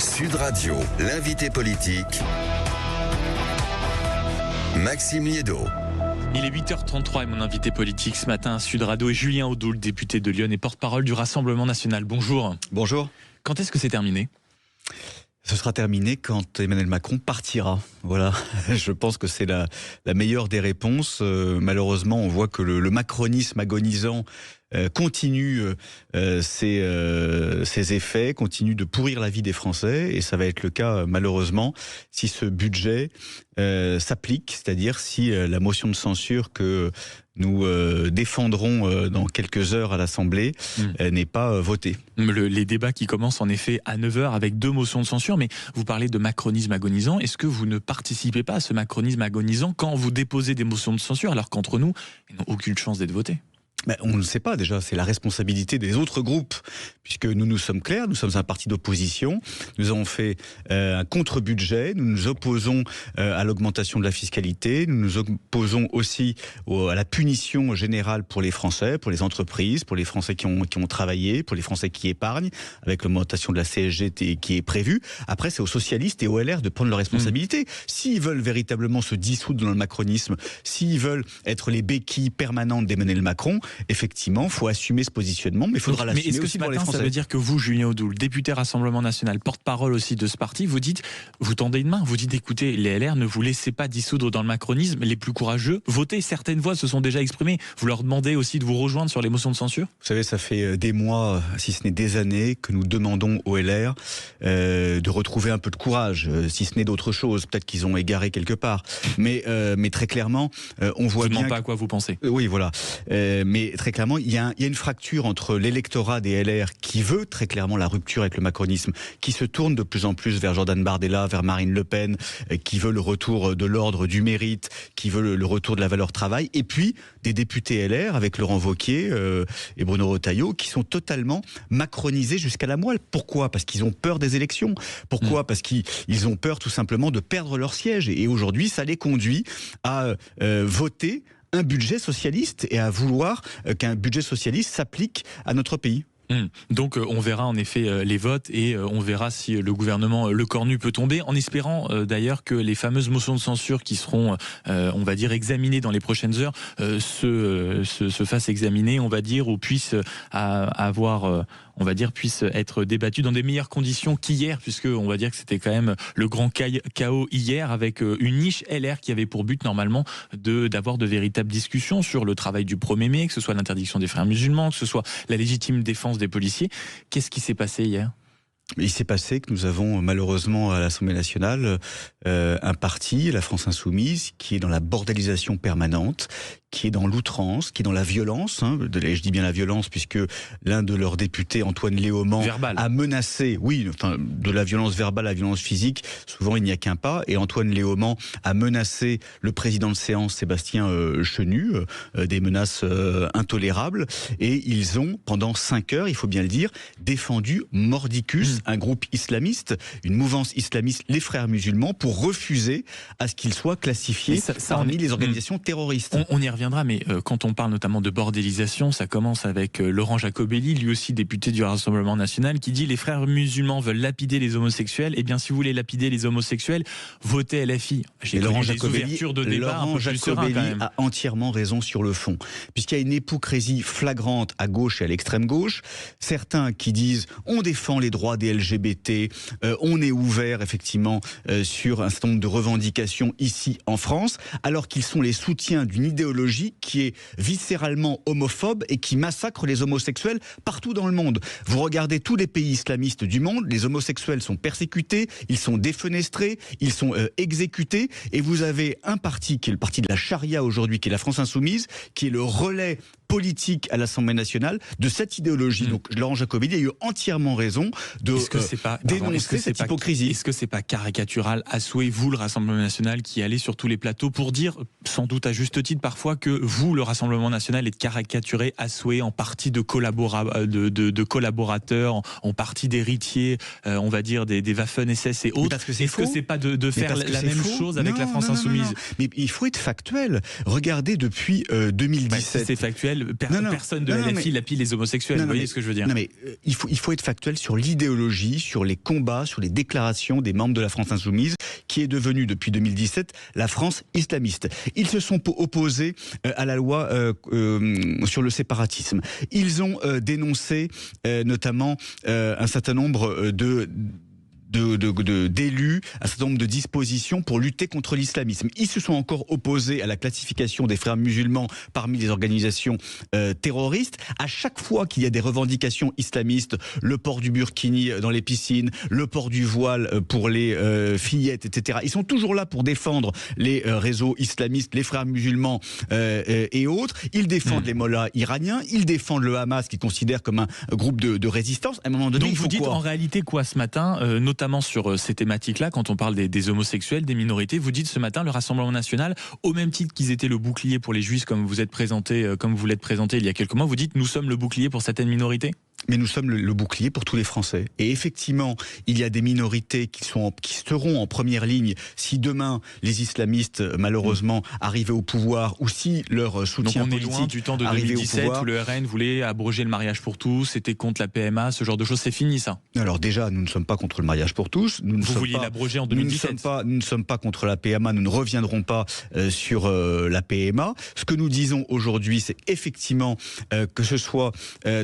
Sud Radio, l'invité politique, Maxime Liédot. Il est 8h33 et mon invité politique ce matin à Sud Radio est Julien Audoul, député de Lyon et porte-parole du Rassemblement National. Bonjour. Bonjour. Quand est-ce que c'est terminé ? Ce sera terminé quand Emmanuel Macron partira. Voilà, je pense que c'est la meilleure des réponses. Malheureusement, on voit que le macronisme agonisant continue ses effets, continue de pourrir la vie des Français, et ça va être le cas malheureusement si ce budget s'applique, c'est-à-dire si la motion de censure que nous défendrons dans quelques heures à l'Assemblée n'est pas votée. Les débats qui commencent en effet à 9h avec 2 motions de censure, mais vous parlez de macronisme agonisant. Est-ce que vous ne participez pas à ce macronisme agonisant quand vous déposez des motions de censure alors qu'entre nous, ils n'ont aucune chance d'être votés ? On ne le sait pas déjà, c'est la responsabilité des autres groupes, puisque nous sommes clairs, nous sommes un parti d'opposition, nous avons fait un contre-budget, nous nous opposons à l'augmentation de la fiscalité, nous nous opposons aussi à la punition générale pour les Français, pour les entreprises, pour les Français qui ont travaillé, pour les Français qui épargnent, avec l'augmentation de la CSG qui est prévue. Après, c'est aux socialistes et aux LR de prendre leurs responsabilités. S'ils veulent véritablement se dissoudre dans le macronisme, s'ils veulent être les béquilles permanentes d'Emmanuel Macron, effectivement, il faut assumer ce positionnement, mais il faudra l'assumer aussi pour les Français. Ça veut dire que vous, Julien Audoul, député Rassemblement National, porte-parole aussi de ce parti, vous tendez une main, vous dites écoutez, les LR, ne vous laissez pas dissoudre dans le macronisme, les plus courageux, votez, certaines voix se sont déjà exprimées, vous leur demandez aussi de vous rejoindre sur les motions de censure ? Vous savez, ça fait des mois, si ce n'est des années, que nous demandons aux LR de retrouver un peu de courage, si ce n'est d'autre chose, peut-être qu'ils ont égaré quelque part, mais très clairement, on voit bien... Je ne demande pas à quoi vous pensez. Oui, voilà, mais très clairement, il y a une fracture entre l'électorat des LR qui veut très clairement la rupture avec le macronisme, qui se tourne de plus en plus vers Jordan Bardella, vers Marine Le Pen, qui veut le retour de l'ordre du mérite, qui veut le retour de la valeur travail, et puis des députés LR avec Laurent Wauquiez et Bruno Retailleau qui sont totalement macronisés jusqu'à la moelle. Pourquoi ? Parce qu'ils ont peur des élections. Pourquoi ? Parce qu'ils ont peur tout simplement de perdre leur siège. Et aujourd'hui, ça les conduit à voter un budget socialiste et à vouloir qu'un budget socialiste s'applique à notre pays. Donc on verra en effet les votes et on verra si le gouvernement Lecornu peut tomber, en espérant d'ailleurs que les fameuses motions de censure qui seront, on va dire, examinées dans les prochaines heures se fassent examiner, on va dire, ou puissent puissent être débattues dans des meilleures conditions qu'hier, puisque on va dire que c'était quand même le grand chaos hier, avec une niche LR qui avait pour but normalement d'avoir de véritables discussions sur le travail du 1er mai, que ce soit l'interdiction des frères musulmans, que ce soit la légitime défense des policiers. Qu'est-ce qui s'est passé hier ? Il s'est passé que nous avons malheureusement à l'Assemblée nationale un parti, la France Insoumise, qui est dans la bordélisation permanente, qui est dans l'outrance, qui est dans la violence. Je dis bien la violence puisque l'un de leurs députés, Antoine Léaumont, a menacé, de la violence verbale à la violence physique, souvent il n'y a qu'un pas, et Antoine Léaumont a menacé le président de séance, Sébastien Chenu, des menaces intolérables, et ils ont, pendant 5 heures, il faut bien le dire, défendu mordicus, un groupe islamiste, une mouvance islamiste, les frères musulmans, pour refuser à ce qu'ils soient classifiés parmi les organisations terroristes. On y reviendra, mais quand on parle notamment de bordélisation, ça commence avec Laurent Jacobelli, lui aussi député du Rassemblement National, qui dit les frères musulmans veulent lapider les homosexuels. Eh bien, si vous voulez lapider les homosexuels, votez LFI. Laurent Jacobelli a entièrement raison sur le fond, puisqu'il y a une hypocrisie flagrante à gauche et à l'extrême gauche. Certains qui disent on défend les droits des LGBT, on est ouvert effectivement sur un certain nombre de revendications ici en France, alors qu'ils sont les soutiens d'une idéologie qui est viscéralement homophobe et qui massacre les homosexuels partout dans le monde. Vous regardez tous les pays islamistes du monde, les homosexuels sont persécutés, ils sont défenestrés, ils sont exécutés, et vous avez un parti qui est le parti de la charia aujourd'hui, qui est la France Insoumise, qui est le relais politique à l'Assemblée nationale de cette idéologie. Donc Laurent Jacobelli a eu entièrement raison de dénoncer cette hypocrisie. Est-ce que c'est pas caricatural à souhait, vous le Rassemblement National, qui allez sur tous les plateaux pour dire, sans doute à juste titre parfois, que vous, le Rassemblement National, êtes caricaturé à souhait, en partie de collaborateurs, en partie d'héritiers, on va dire des Waffen-SS et autres. Est-ce que c'est pas de faire la même chose avec la France Insoumise ? Mais il faut être factuel. Regardez depuis 2017. Si c'est factuel, factuel. Personne de LFI lapide les homosexuels. Vous voyez ce que je veux dire? Non, mais il faut être factuel sur l'idéologie, sur les combats, sur les déclarations des membres de la France Insoumise, qui est devenue depuis 2017 la France islamiste. Ils se sont opposés à la loi sur le séparatisme. Ils ont dénoncé notamment un certain nombre d'élus, un certain nombre de dispositions pour lutter contre l'islamisme. Ils se sont encore opposés à la classification des frères musulmans parmi les organisations terroristes. À chaque fois qu'il y a des revendications islamistes, le port du burkini dans les piscines, le port du voile pour les fillettes, etc., ils sont toujours là pour défendre les réseaux islamistes, les frères musulmans et autres. Ils défendent les mollahs iraniens, ils défendent le Hamas qu'ils considèrent comme un groupe de résistance. À un moment donné, donc il faut vous dites quoi en réalité quoi ce matin, notamment sur ces thématiques-là, quand on parle des homosexuels, des minorités, vous dites ce matin, le Rassemblement National, au même titre qu'ils étaient le bouclier pour les Juifs, comme vous l'êtes présenté il y a quelques mois, vous dites nous sommes le bouclier pour certaines minorités? Mais nous sommes le bouclier pour tous les Français. Et effectivement, il y a des minorités qui seront en première ligne si demain les islamistes, malheureusement, arrivaient au pouvoir, ou si leur soutien politique Donc on est loin du temps de 2017 où le RN voulait abroger le mariage pour tous, c'était contre la PMA, ce genre de choses, c'est fini ça? Alors déjà, nous ne sommes pas contre le mariage pour tous. Vous vouliez l'abroger en 2017? Nous ne sommes pas contre la PMA, nous ne reviendrons pas sur la PMA. Ce que nous disons aujourd'hui, c'est effectivement que ce soit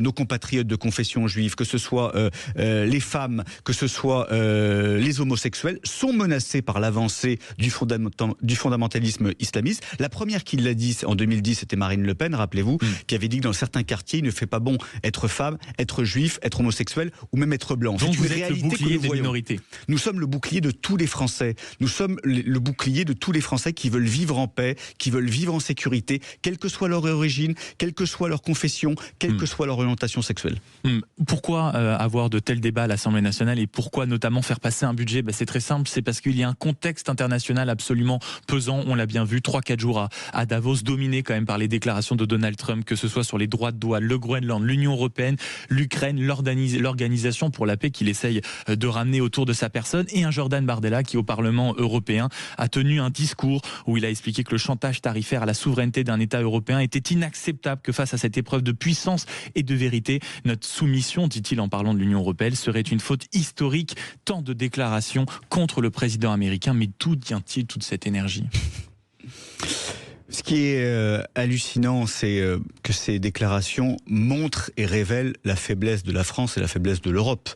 nos compatriotes de confession juive, que ce soit les femmes, que ce soit les homosexuels, sont menacés par l'avancée du fondamentalisme islamiste. La première qui l'a dit en 2010, c'était Marine Le Pen, rappelez-vous, qui avait dit que dans certains quartiers, il ne fait pas bon être femme, être juif, être homosexuel ou même être blanc. Donc vous êtes le bouclier des minorités. Nous sommes le bouclier de tous les Français. Nous sommes le bouclier de tous les Français qui veulent vivre en paix, qui veulent vivre en sécurité, quelle que soit leur origine, quelle que soit leur confession, quelle que soit leur orientation sexuelle. Pourquoi avoir de tels débats à l'Assemblée nationale et pourquoi notamment faire passer un budget? C'est très simple, c'est parce qu'il y a un contexte international absolument pesant, on l'a bien vu, 3-4 jours à Davos, dominé quand même par les déclarations de Donald Trump, que ce soit sur les droits de douane, le Groenland, l'Union européenne, l'Ukraine, l'organisation pour la paix qu'il essaye de ramener autour de sa personne, et un Jordan Bardella qui au Parlement européen a tenu un discours où il a expliqué que le chantage tarifaire à la souveraineté d'un État européen était inacceptable, que face à cette épreuve de puissance et de vérité, notre soumission, dit-il en parlant de l'Union européenne, serait une faute historique. Tant de déclarations contre le président américain, mais d'où vient-il toute cette énergie? Ce qui est hallucinant, c'est que ces déclarations montrent et révèlent la faiblesse de la France et la faiblesse de l'Europe.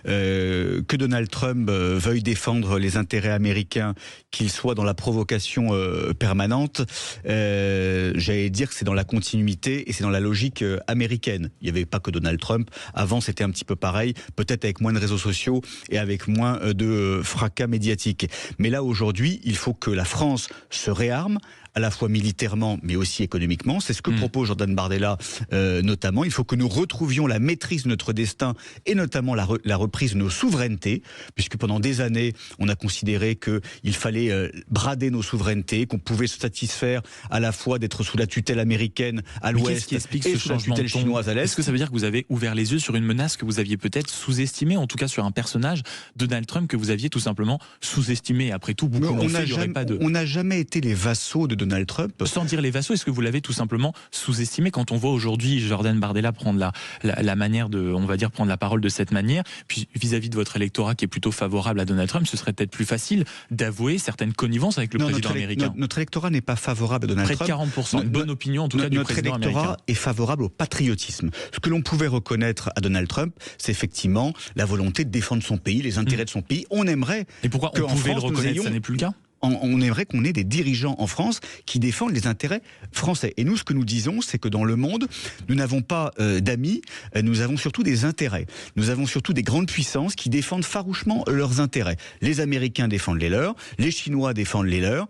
Que Donald Trump veuille défendre les intérêts américains, qu'il soit dans la provocation permanente, j'allais dire que c'est dans la continuité et c'est dans la logique américaine. Il n'y avait pas que Donald Trump. Avant, c'était un petit peu pareil, peut-être avec moins de réseaux sociaux et avec moins de fracas médiatiques. Mais là, aujourd'hui, il faut que la France se réarme, à la fois militairement mais aussi économiquement. C'est ce que propose Jordan Bardella notamment. Il faut que nous retrouvions la maîtrise de notre destin et notamment la reprise de nos souverainetés, puisque pendant des années on a considéré qu'il fallait brader nos souverainetés, qu'on pouvait se satisfaire à la fois d'être sous la tutelle américaine à l'ouest et sous la tutelle chinoise à l'est. Est-ce que ça veut dire que vous avez ouvert les yeux sur une menace que vous aviez peut-être sous-estimée, en tout cas sur un personnage, Donald Trump, que vous aviez tout simplement sous-estimé? Après tout, beaucoup l'ont fait, il n'y aurait pas de... On n'a jamais été les vassaux de Donald Trump. Sans dire les vassaux, est-ce que vous l'avez tout simplement sous-estimé quand on voit aujourd'hui Jordan Bardella prendre la manière de, on va dire, prendre la parole de cette manière, puis vis-à-vis de votre électorat qui est plutôt favorable à Donald Trump, ce serait peut-être plus facile d'avouer certaines connivences avec le président américain. Notre électorat n'est pas favorable à Donald Trump. Près de 40%, une bonne opinion en tout cas du président américain. Notre électorat est favorable au patriotisme. Ce que l'on pouvait reconnaître à Donald Trump, c'est effectivement la volonté de défendre son pays, les intérêts de son pays. On aimerait... Et pourquoi on pouvait le reconnaître, ça n'est plus le cas? On aimerait qu'on ait des dirigeants en France qui défendent les intérêts français. Et nous, ce que nous disons, c'est que dans le monde, nous n'avons pas d'amis, nous avons surtout des intérêts. Nous avons surtout des grandes puissances qui défendent farouchement leurs intérêts. Les Américains défendent les leurs, les Chinois défendent les leurs,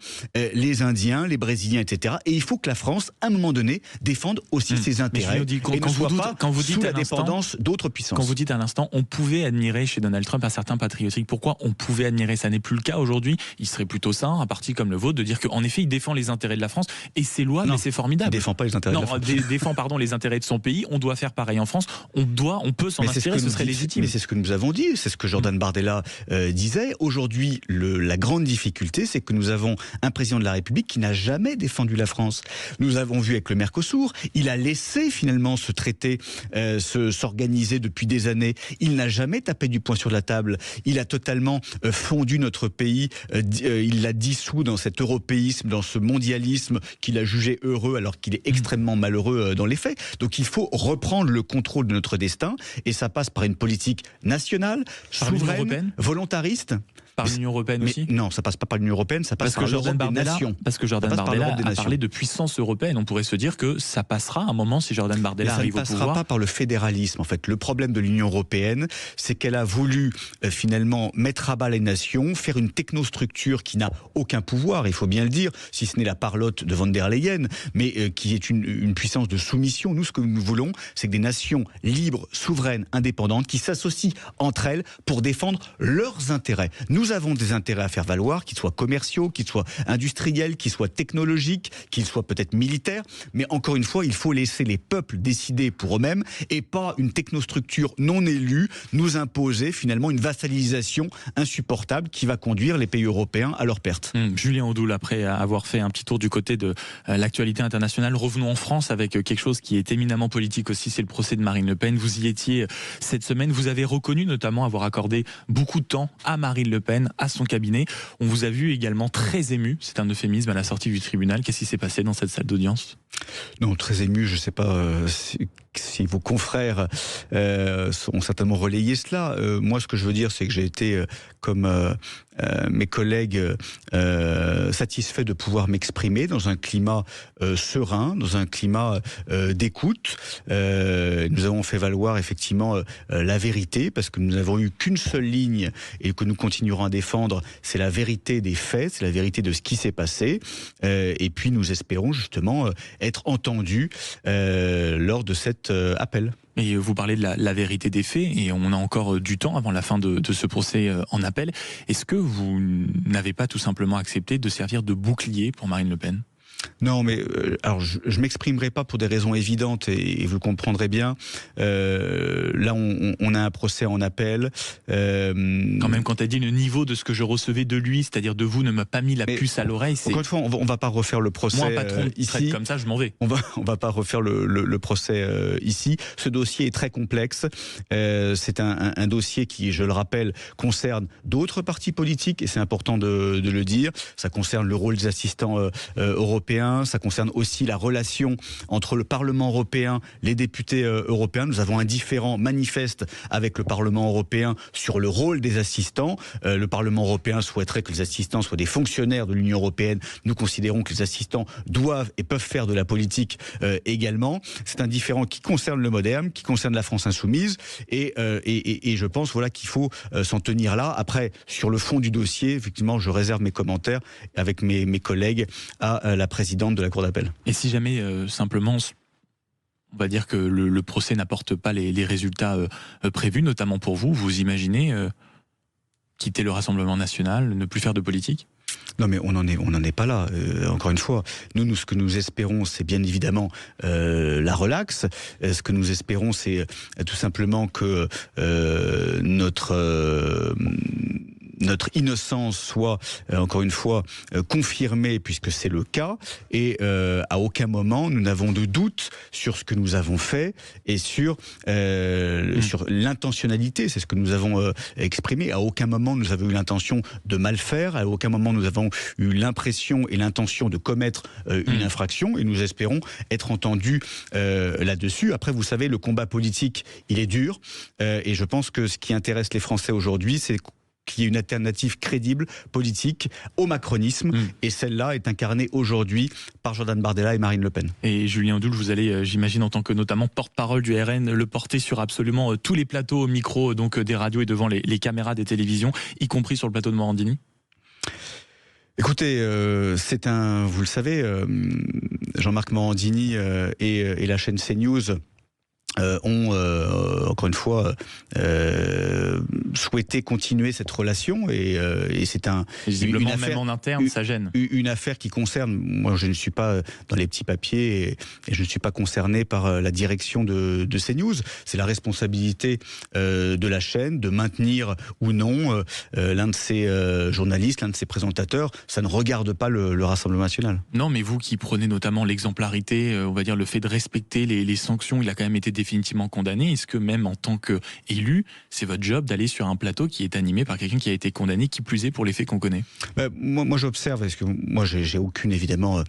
les Indiens, les Brésiliens, etc. Et il faut que la France, à un moment donné, défende aussi ses intérêts et ne soit pas sous la dépendance d'autres puissances. Quand vous dites à l'instant, on pouvait admirer chez Donald Trump un certain patriotique. Pourquoi on pouvait admirer? Ça n'est plus le cas aujourd'hui. Il serait plutôt sein, un parti comme le vôtre, de dire qu'en effet, il défend les intérêts de la France, et c'est louable, et c'est formidable. Il défend pas les intérêts de la France. Défend les intérêts de son pays, on doit faire pareil en France, on peut s'en inspirer, ce serait légitime. Mais c'est ce que nous avons dit, c'est ce que Jordan Bardella disait. Aujourd'hui, la grande difficulté, c'est que nous avons un président de la République qui n'a jamais défendu la France. Nous avons vu avec le Mercosur, il a laissé finalement ce traité s'organiser depuis des années. Il n'a jamais tapé du poing sur la table. Il a totalement fondu notre pays. Il l'a dissous dans cet européisme, dans ce mondialisme qu'il a jugé heureux alors qu'il est extrêmement malheureux dans les faits. Donc il faut reprendre le contrôle de notre destin et ça passe par une politique nationale, souveraine, volontariste. Par l'Union européenne aussi ? Non, ça passe pas par l'Union européenne, ça passe par l'Europe des nations. Parce que Jordan Bardella a parlé de puissance européenne. On pourrait se dire que ça passera un moment si Jordan Bardella arrive au pouvoir. Ça ne passera pas par le fédéralisme. En fait, le problème de l'Union européenne, c'est qu'elle a voulu finalement mettre à bas les nations, faire une technostructure qui n'a aucun pouvoir, il faut bien le dire, si ce n'est la parlotte de von der Leyen, mais qui est une puissance de soumission. Nous, ce que nous voulons, c'est que des nations libres, souveraines, indépendantes, qui s'associent entre elles pour défendre leurs intérêts. Nous avons des intérêts à faire valoir, qu'ils soient commerciaux, qu'ils soient industriels, qu'ils soient technologiques, qu'ils soient peut-être militaires, mais encore une fois, il faut laisser les peuples décider pour eux-mêmes et pas une technostructure non élue nous imposer finalement une vassalisation insupportable qui va conduire les pays européens à leur perte. Julien Audoul, après avoir fait un petit tour du côté de l'actualité internationale, revenons en France avec quelque chose qui est éminemment politique aussi, c'est le procès de Marine Le Pen. Vous y étiez cette semaine, vous avez reconnu notamment avoir accordé beaucoup de temps à Marine Le Pen, à son cabinet. On vous a vu également très ému, c'est un euphémisme, à la sortie du tribunal. Qu'est-ce qui s'est passé dans cette salle d'audience ? Non, très ému, je ne sais pas si vos confrères ont certainement relayé cela. Moi, ce que je veux dire, c'est que j'ai été, comme mes collègues, satisfait de pouvoir m'exprimer dans un climat serein, dans un climat d'écoute. Nous avons fait valoir effectivement la vérité, parce que nous n'avons eu qu'une seule ligne et que nous continuerons à défendre, c'est la vérité des faits, c'est la vérité de ce qui s'est passé. Et puis nous espérons justement être entendus lors de cet appel. Et vous parlez de la vérité des faits, et on a encore du temps avant la fin de ce procès en appel. Est-ce que vous n'avez pas tout simplement accepté de servir de bouclier pour Marine Le Pen ? Non, mais alors je m'exprimerai pas pour des raisons évidentes et vous le comprendrez bien. Là, on a un procès en appel. Quand même, quand tu as dit le niveau de ce que je recevais de lui, c'est-à-dire de vous, ne m'a pas mis la puce à l'oreille. Encore une fois, on va pas refaire le procès. Moi, patron, ici. Comme ça, je m'en vais. On va pas refaire le procès ici. Ce dossier est très complexe. C'est un dossier qui, je le rappelle, concerne d'autres partis politiques et c'est important de le dire. Ça concerne le rôle des assistants européens. Ça concerne aussi la relation entre le Parlement européen, les députés européens. Nous avons un différend manifeste avec le Parlement européen sur le rôle des assistants. Le Parlement européen souhaiterait que les assistants soient des fonctionnaires de l'Union européenne. Nous considérons que les assistants doivent et peuvent faire de la politique également. C'est un différend qui concerne le MoDem, qui concerne la France insoumise. Et je pense qu'il faut s'en tenir là. Après, sur le fond du dossier, effectivement, je réserve mes commentaires avec mes collègues à la présidente de la Cour d'appel. Et si jamais, simplement, on va dire que le procès n'apporte pas les résultats prévus, notamment pour vous, vous imaginez quitter le Rassemblement national, ne plus faire de politique ? Non, mais on n'en est pas là. Encore une fois, nous, ce que nous espérons, c'est bien évidemment la relaxe. Ce que nous espérons, c'est tout simplement que notre innocence soit, encore une fois, confirmée, puisque c'est le cas, et à aucun moment nous n'avons de doute sur ce que nous avons fait et sur l'intentionnalité, c'est ce que nous avons exprimé. À aucun moment nous avons eu l'intention de mal faire, à aucun moment nous avons eu l'impression et l'intention de commettre une infraction, et nous espérons être entendus là-dessus. Après, vous savez, le combat politique, il est dur, et je pense que ce qui intéresse les Français aujourd'hui, c'est qu'il y ait une alternative crédible, politique, au macronisme. Et celle-là est incarnée aujourd'hui par Jordan Bardella et Marine Le Pen. Et Julien Audoul, vous allez, j'imagine, en tant que notamment porte-parole du RN, le porter sur absolument tous les plateaux au micro, donc des radios et devant les caméras des télévisions, y compris sur le plateau de Morandini ? Écoutez, vous le savez, Jean-Marc Morandini et la chaîne CNews ont, encore une fois, souhaité continuer cette relation et c'est une affaire, même en interne, ça gêne. Une affaire qui concerne, moi je ne suis pas dans les petits papiers et je ne suis pas concerné par la direction de CNews. C'est la responsabilité de la chaîne de maintenir ou non l'un de ses journalistes, l'un de ses présentateurs. Ça ne regarde pas le Rassemblement national. Non, mais vous qui prenez notamment l'exemplarité, on va dire le fait de respecter les sanctions, il a quand même été définitivement condamné. Est-ce que même en tant qu'élu, c'est votre job d'aller sur un plateau qui est animé par quelqu'un qui a été condamné, qui plus est pour les faits qu'on connaît? Moi j'observe, parce que moi j'ai aucune, évidemment...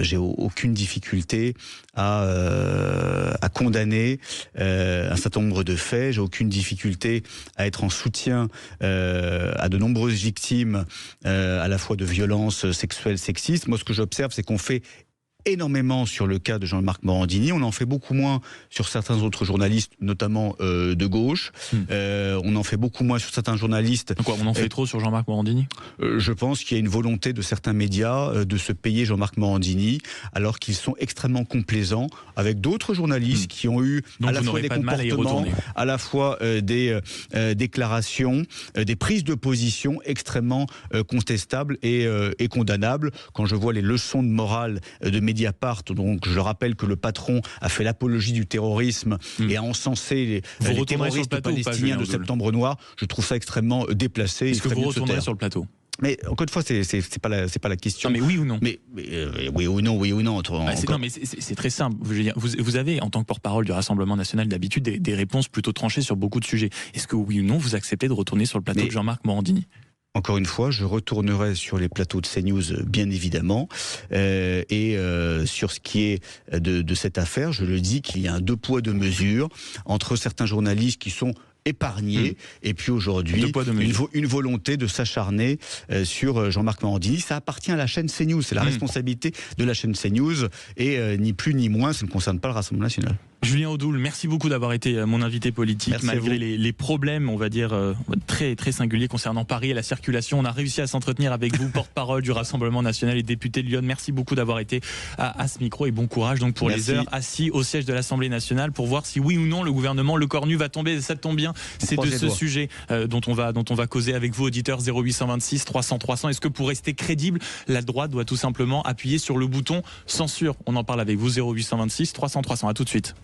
j'ai aucune difficulté à condamner un certain nombre de faits. J'ai aucune difficulté à être en soutien à de nombreuses victimes à la fois de violences sexuelles, sexistes. Moi, ce que j'observe, c'est qu'on fait énormément sur le cas de Jean-Marc Morandini. On en fait beaucoup moins sur certains autres journalistes, notamment de gauche. On en fait beaucoup moins sur certains journalistes. Quoi, on en fait trop sur Jean-Marc Morandini? Je pense qu'il y a une volonté de certains médias de se payer Jean-Marc Morandini, alors qu'ils sont extrêmement complaisants avec d'autres journalistes qui ont eu donc à la fois des comportements, à la fois des déclarations, des prises de position extrêmement contestables et condamnables. Quand je vois les leçons de morale de Mediapart, donc je rappelle que le patron a fait l'apologie du terrorisme et a encensé les terroristes palestiniens de Septembre Noir, je trouve ça extrêmement déplacé. Est-ce que vous retournerez sur le plateau? Mais encore une fois, c'est pas la question. Non, mais oui ou non? Mais oui ou non, oui ou non. Non, mais c'est très simple. Je veux dire, vous avez, en tant que porte-parole du Rassemblement national, d'habitude des réponses plutôt tranchées sur beaucoup de sujets. Est-ce que oui ou non, vous acceptez de retourner sur le plateau de Jean-Marc Morandini? Encore une fois, je retournerai sur les plateaux de CNews, bien évidemment, et sur ce qui est de cette affaire, je le dis qu'il y a un deux poids deux mesures entre certains journalistes qui sont épargnés et puis aujourd'hui une volonté de s'acharner sur Jean-Marc Morandini. Ça appartient à la chaîne CNews, c'est la responsabilité de la chaîne CNews et ni plus ni moins, ça ne concerne pas le Rassemblement national. Julien Audoul, merci beaucoup d'avoir été mon invité politique. Merci malgré les problèmes, on va dire, très, très singuliers concernant Paris et la circulation. On a réussi à s'entretenir avec vous, porte-parole du Rassemblement national et député de Lyon. Merci beaucoup d'avoir été à ce micro et bon courage donc pour les heures assis au siège de l'Assemblée nationale pour voir si oui ou non le gouvernement Le Cornu va tomber. Ça tombe bien, c'est de ce sujet dont on va causer avec vous, auditeurs 0826 300 300. Est-ce que pour rester crédible, la droite doit tout simplement appuyer sur le bouton censure? On en parle avec vous, 0826 300 300. À tout de suite.